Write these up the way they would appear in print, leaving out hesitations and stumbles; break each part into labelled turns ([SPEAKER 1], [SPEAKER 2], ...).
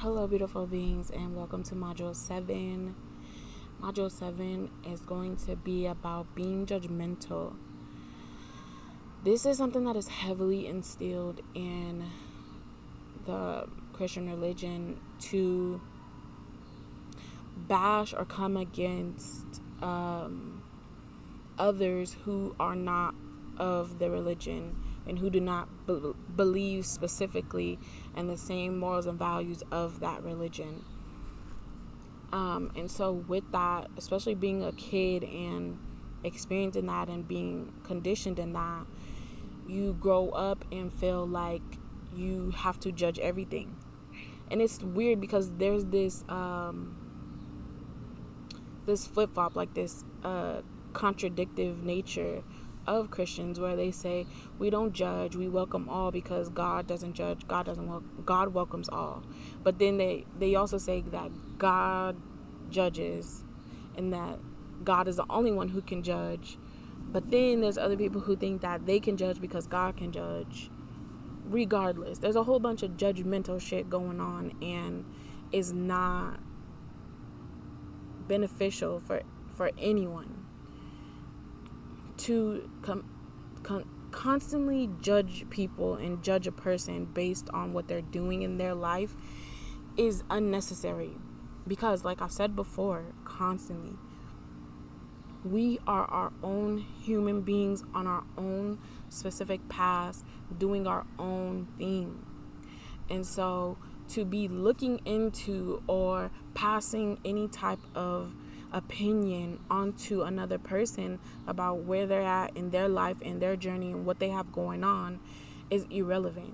[SPEAKER 1] Hello, beautiful beings, and welcome to Module 7. Module 7 is going to be about being judgmental. This is something that is heavily instilled in the Christian religion to bash or come against others who are not of the religion and who do not believe specifically in the same morals and values of that religion. And so with that, especially being a kid and experiencing that and being conditioned in that, you grow up and feel like you have to judge everything. And it's weird because there's this flip-flop, like this contradictive nature of Christians where they say we don't judge, we welcome all because God doesn't judge, God welcomes all. But then they also say that God judges and that God is the only one who can judge. But then there's other people who think that they can judge because God can judge. Regardless, there's a whole bunch of judgmental shit going on, and is not beneficial for anyone to constantly judge people and judge a person based on what they're doing in their life is unnecessary. Because like I've said before, constantly, we are our own human beings on our own specific paths, doing our own thing. And so to be looking into or passing any type of opinion onto another person about where they're at in their life and their journey and what they have going on is irrelevant.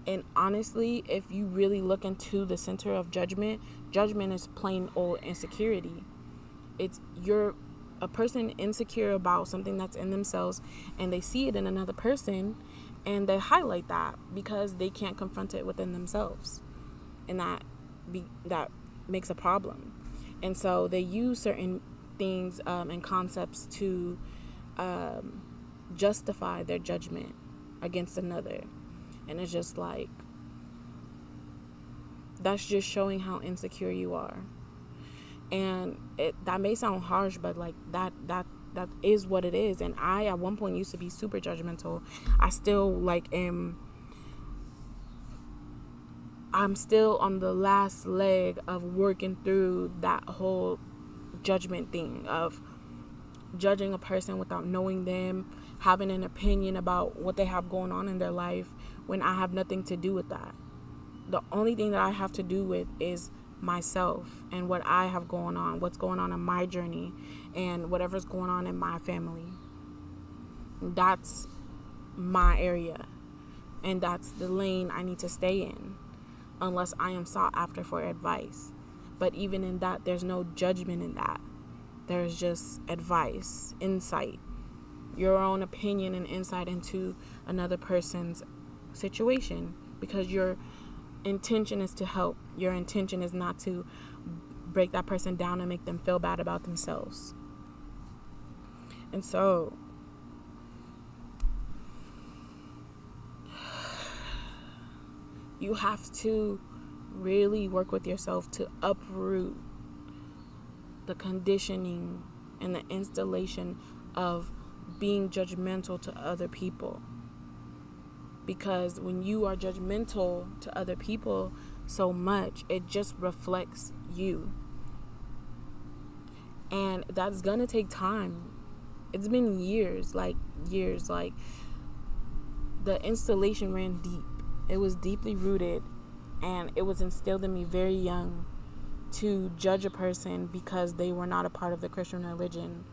[SPEAKER 1] And honestly, if you really look into the center of judgment is plain old insecurity. It's a person insecure about something that's in themselves, and they see it in another person and they highlight that because they can't confront it within themselves, and that makes a problem. And so they use certain things and concepts to justify their judgment against another. And it's just like, that's just showing how insecure you are. And that may sound harsh, but like that is what it is. And I at one point used to be super judgmental. I'm still on the last leg of working through that whole judgment thing of judging a person without knowing them, having an opinion about what they have going on in their life when I have nothing to do with that. The only thing that I have to do with is myself and what I have going on, what's going on in my journey, and whatever's going on in my family. That's my area, and that's the lane I need to stay in, unless I am sought after for advice. But even in that, there's no judgment in that. There's just advice, insight, your own opinion and insight into another person's situation, because your intention is to help. Your intention is not to break that person down and make them feel bad about themselves. And so you have to really work with yourself to uproot the conditioning and the installation of being judgmental to other people. Because when you are judgmental to other people so much, it just reflects you. And that's gonna take time. It's been years. The installation ran deep. It was deeply rooted, and it was instilled in me very young to judge a person because they were not a part of the Christian religion,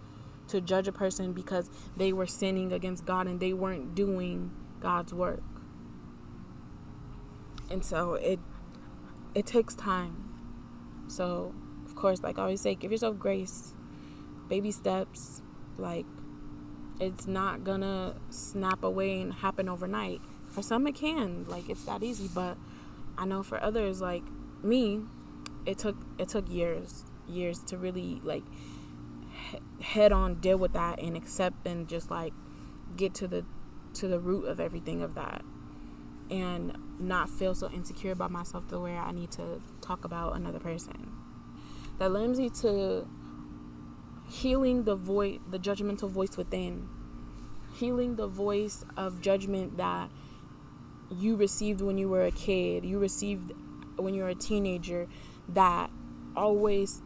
[SPEAKER 1] to judge a person because they were sinning against God and they weren't doing God's work. And so it takes time. So of course, like I always say, give yourself grace, baby steps. Like, it's not gonna snap away and happen overnight. For some it can, like, it's that easy. But I know for others, like me, it took years to really like head on deal with that and accept and just like get to the root of everything of that. And not feel so insecure about myself to where I need to talk about another person. That lends me to healing the judgmental voice within. Healing the voice of judgment that you received when you were a kid, you received when you were a teenager, that always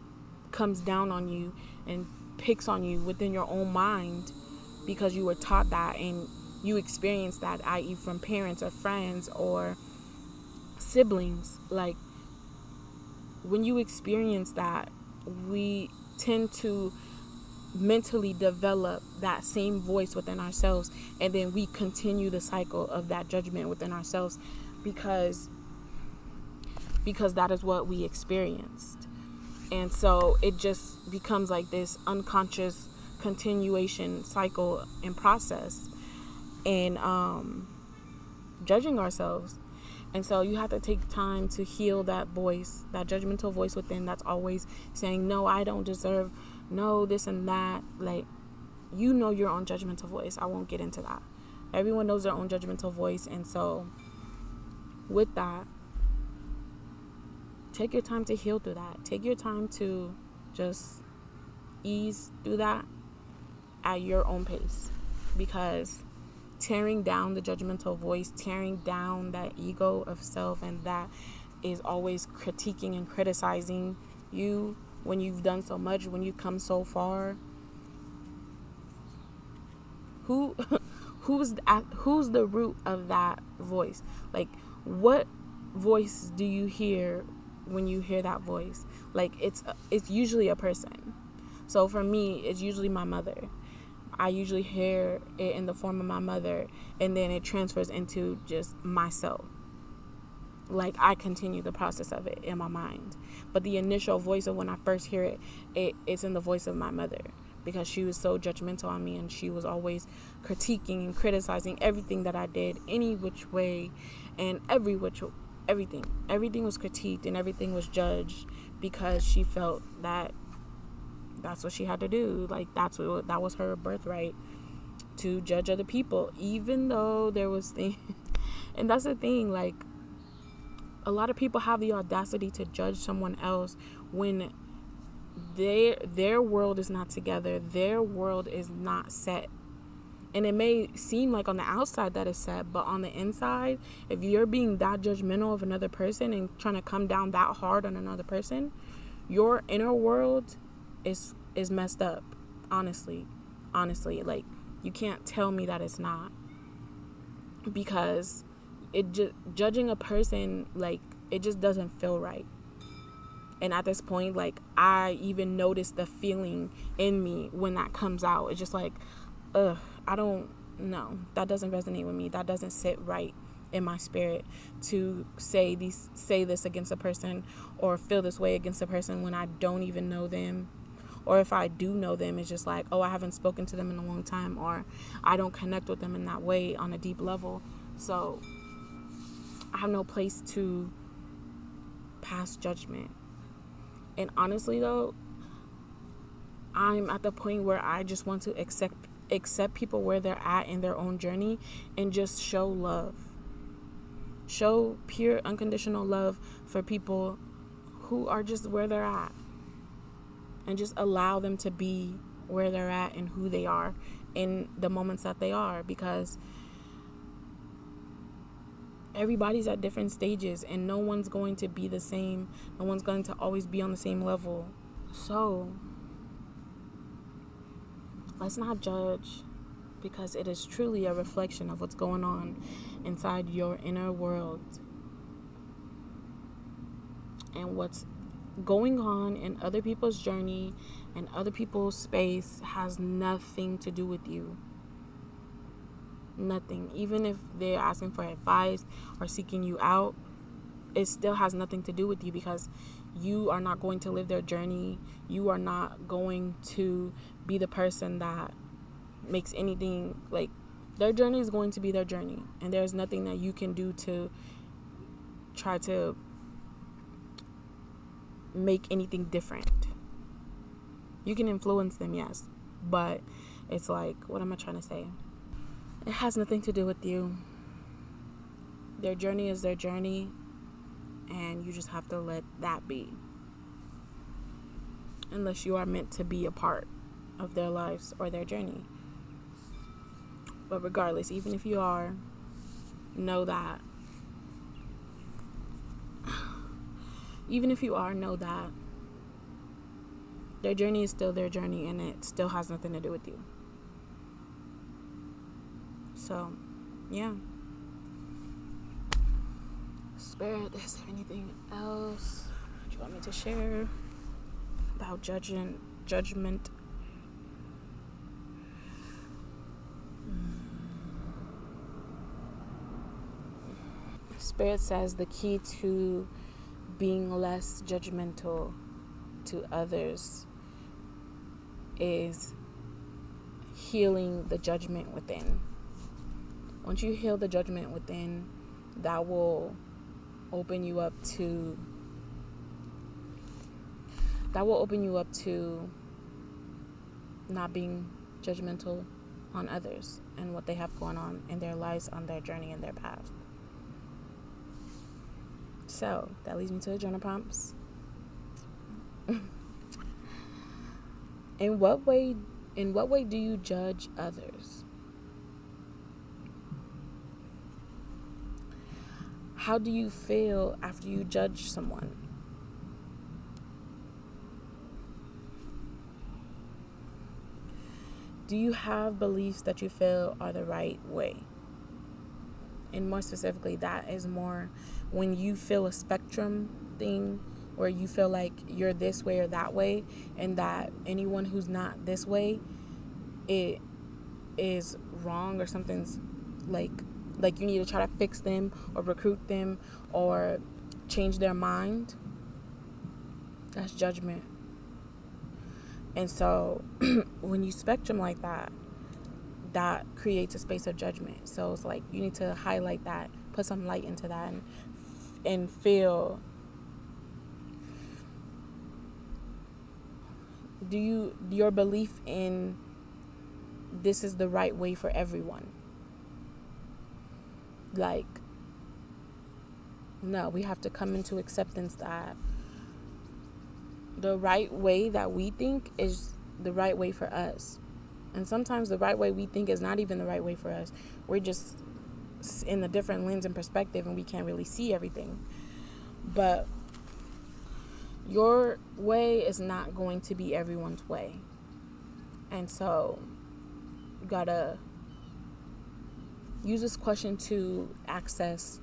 [SPEAKER 1] comes down on you and picks on you within your own mind because you were taught that and you experienced that, i.e. from parents or friends or siblings. Like, when you experience that, we tend to mentally develop that same voice within ourselves, and then we continue the cycle of that judgment within ourselves because that is what we experienced. And so it just becomes like this unconscious continuation cycle and process in judging ourselves. And so you have to take time to heal that voice, that judgmental voice within that's always saying, no, I don't deserve, no, this and that. Like, you know your own judgmental voice. I won't get into that. Everyone knows their own judgmental voice. And so with that, take your time to heal through that. Take your time to just ease through that at your own pace. Because tearing down the judgmental voice, tearing down that ego of self, and that is always critiquing and criticizing you when you've done so much, when you've come so far. Who's the root of that voice? Like, what voice do you hear when you hear that voice? Like, it's usually a person. So for me, it's usually my mother. I usually hear it in the form of my mother, and then it transfers into just myself. Like, I continue the process of it in my mind. But the initial voice of when I first hear it's in the voice of my mother, because she was so judgmental on me, and she was always critiquing and criticizing everything that I did, any which way, and everything. Everything was critiqued and everything was judged because she felt that that's what she had to do. Like, that was her birthright, to judge other people, even though there was things. And that's the thing, like, a lot of people have the audacity to judge someone else when their world is not together, their world is not set. And it may seem like on the outside that it's set, but on the inside, if you're being that judgmental of another person and trying to come down that hard on another person, your inner world is messed up. Honestly, like, you can't tell me that it's not, because judging a person, like, it just doesn't feel right. And at this point, like, I even notice the feeling in me when that comes out. It's just like, I don't know, that doesn't resonate with me. That doesn't sit right in my spirit to say this against a person or feel this way against a person when I don't even know them. Or if I do know them, it's just like, I haven't spoken to them in a long time, or I don't connect with them in that way on a deep level. So I have no place to pass judgment. And honestly, though, I'm at the point where I just want to accept people where they're at in their own journey and just show love. Show pure, unconditional love for people who are just where they're at. And just allow them to be where they're at and who they are in the moments that they are, because everybody's at different stages and no one's going to be the same. No one's going to always be on the same level. So let's not judge, because it is truly a reflection of what's going on inside your inner world. And what's going on in other people's journey and other people's space has nothing to do with you. Nothing. Even if they're asking for advice or seeking you out, it still has nothing to do with you, because you are not going to live their journey. You are not going to be the person that makes anything, like, their journey is going to be their journey, and there's nothing that you can do to try to make anything different. You can influence them, yes, but it's like, what am I trying to say? It has nothing to do with you. Their journey is their journey, and you just have to let that be. Unless you are meant to be a part of their lives or their journey. But regardless, even if you are, know that. Even if you are, know that their journey is still their journey, and it still has nothing to do with you. So, yeah. Spirit, is there anything else you want me to share about judgment? Spirit says the key to being less judgmental to others is healing the judgment within. Once you heal the judgment within, that will open you up to not being judgmental on others and what they have going on in their lives, on their journey, and their path. So that leads me to the journal prompts. In what way do you judge others? How do you feel after you judge someone? Do you have beliefs that you feel are the right way? And more specifically, that is more when you feel a spectrum thing where you feel like you're this way or that way, and that anyone who's not this way, it is wrong, or something's like you need to try to fix them or recruit them or change their mind. That's judgment. And so when you spectrum like that, that creates a space of judgment. So it's like you need to highlight that, put some light into that, and feel. Your belief in this is the right way for everyone? Like, no, we have to come into acceptance that the right way that we think is the right way for us. And sometimes the right way we think is not even the right way for us. We're just in a different lens and perspective, and we can't really see everything. But your way is not going to be everyone's way. And so you gotta use this question to access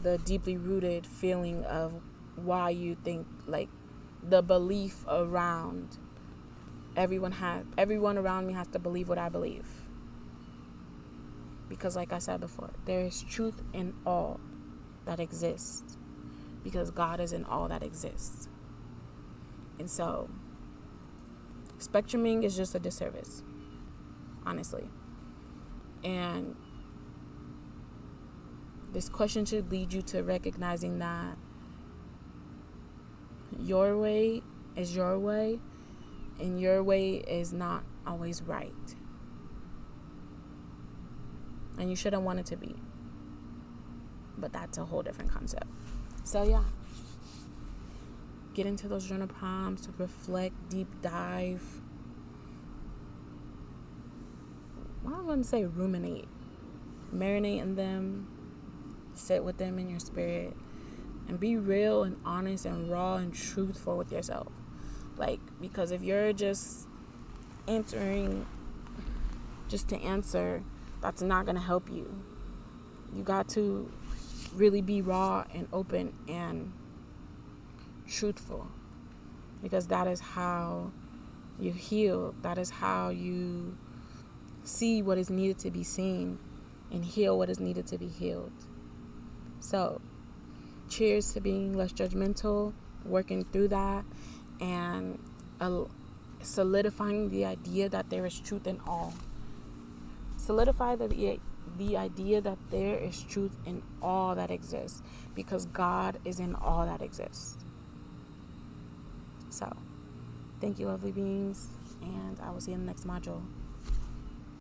[SPEAKER 1] the deeply rooted feeling of why you think, like, the belief around everyone around me has to believe what I believe. Because like I said before, there is truth in all that exists, because God is in all that exists. And so spectruming is just a disservice, honestly. And this question should lead you to recognizing that your way is your way, and your way is not always right. And you shouldn't want it to be. But that's a whole different concept. So yeah. Get into those journal prompts, reflect, deep dive. I don't want to say ruminate. Marinate in them. Sit with them in your spirit. And be real and honest and raw and truthful with yourself. Like, because if you're just answering just to answer, that's not going to help you. You got to really be raw and open and truthful, because that is how you heal. That is how you see what is needed to be seen and heal what is needed to be healed. So, cheers to being less judgmental, working through that, and solidifying the idea that there is truth in all. Solidify the idea that there is truth in all that exists, because God is in all that exists. So, thank you, lovely beings, and I will see you in the next module.